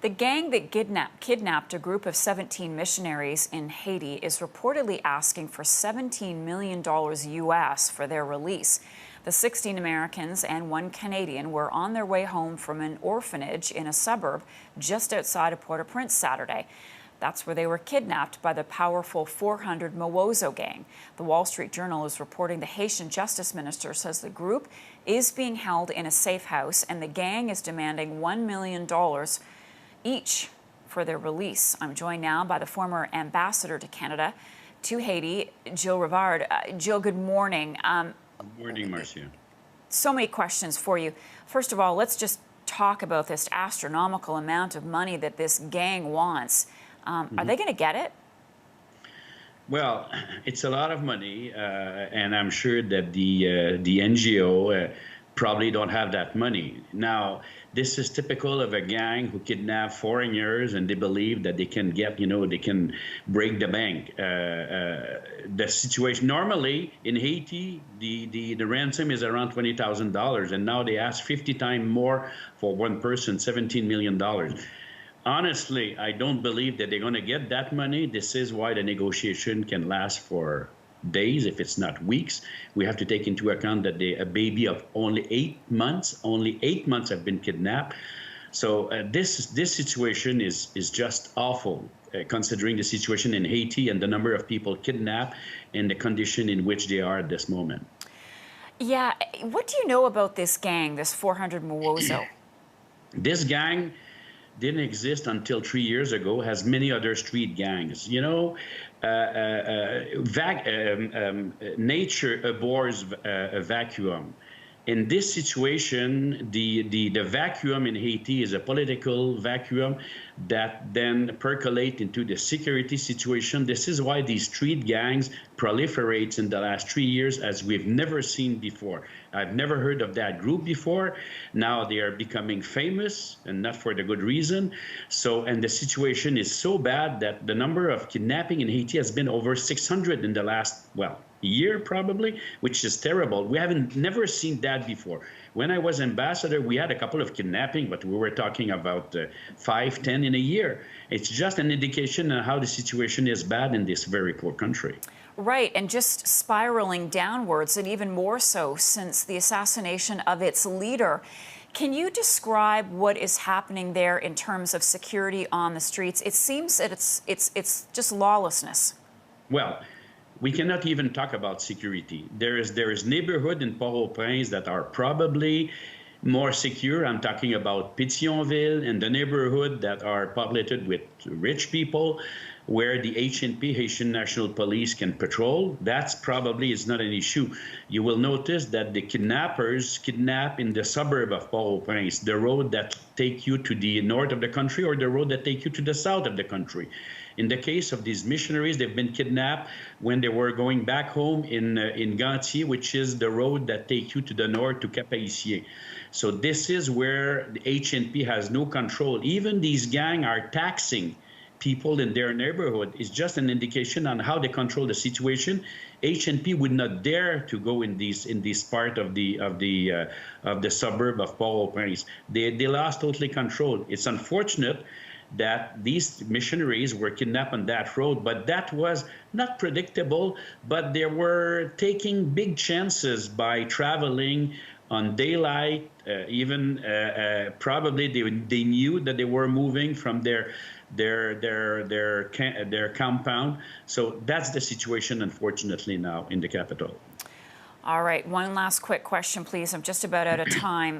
The gang that kidnapped a group of 17 missionaries in Haiti is reportedly asking for $17 million US for their release. The 16 Americans and one Canadian were on their way home from an orphanage in a suburb just outside of Port-au-Prince Saturday. That's where they were kidnapped by the powerful 400 Mowozo gang. The Wall Street Journal is reporting the Haitian Justice Minister says the group is being held in a safe house and the gang is demanding $1 million each for their release. I'm joined now by the former ambassador to Canada to Haiti, Gilles Rivard. Gilles, good morning. Good morning, Marcia. So many questions for you. First of all, let's just talk about this astronomical amount of money that this gang wants. Are they going to get it? Well, it's a lot of money, and I'm sure that the NGO probably don't have that money. Now, this is typical of a gang who kidnap foreigners, and they believe that they can get, they can break the bank. The situation normally in Haiti, the ransom is around $20,000, and now they ask 50 times more for one person, $17 million. Honestly, I don't believe that they're going to get that money. This is why the negotiation can last for days, if it's not weeks. We have to take into account that a baby of only 8 months have been kidnapped. So this situation is just awful, considering the situation in Haiti and the number of people kidnapped and the condition in which they are at this moment. Yeah. What do you know about this gang, this 400 Mowozo? This gang didn't exist until 3 years ago, has many other street gangs. Nature abhors a vacuum. In this situation, the vacuum in Haiti is a political vacuum that then percolates into the security situation. This is why these street gangs proliferate in the last 3 years as we've never seen before. I've never heard of that group before. Now they are becoming famous, and not for the good reason. And the situation is so bad that the number of kidnapping in Haiti has been over 600 in the last, year probably, which is terrible. We haven't never seen that before. When I was ambassador, we had a couple of kidnapping, but we were talking about 5, 10 in a year. It's just an indication of how the situation is bad in this very poor country. Right, and just spiraling downwards, and even more so since the assassination of its leader. Can you describe what is happening there in terms of security on the streets? It seems that it's just lawlessness. Well, we cannot even talk about security. There is neighborhood in Port-au-Prince that are probably more secure. I'm talking about Pétionville and the neighborhood that are populated with rich people, where the HNP, Haitian National Police, can patrol. That's probably is not an issue. You will notice that the kidnappers kidnap in the suburb of Port-au-Prince, the road that take you to the north of the country or the road that take you to the south of the country. In the case of these missionaries, they've been kidnapped when they were going back home in Gantier, which is the road that takes you to the north to Cap-Haïtien. So this is where the HNP has no control. Even these gangs are taxing people in their neighborhood. It's just an indication on how they control the situation. HNP would not dare to go in this part of the suburb of Port-au-Prince. They lost totally control. It's unfortunate that these missionaries were kidnapped on that road, but that was not predictable. But they were taking big chances by traveling on daylight. Probably they knew that they were moving from their compound. So that's the situation, unfortunately, now in the capital. All right, one last quick question, please. I'm just about out of time.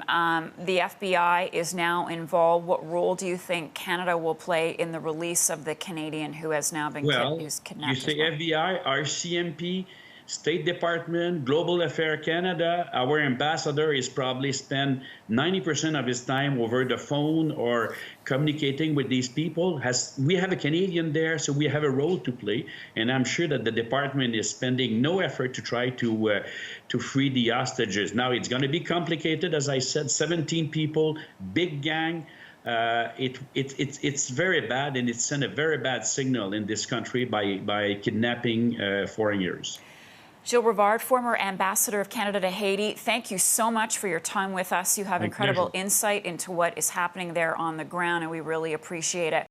The FBI is now involved. What role do you think Canada will play in the release of the Canadian who has now been kidnapped? You say FBI, RCMP, State Department, Global Affairs Canada. Our ambassador is probably spend 90% of his time over the phone or communicating with these people. We have a Canadian there, so we have a role to play. And I'm sure that the department is spending no effort to try to free the hostages. Now, it's going to be complicated. As I said, 17 people, big gang. It's very bad, and it sent a very bad signal in this country by kidnapping foreigners. Gilles Rivard, former ambassador of Canada to Haiti, thank you so much for your time with us. You have incredible insight into what is happening there on the ground, and we really appreciate it.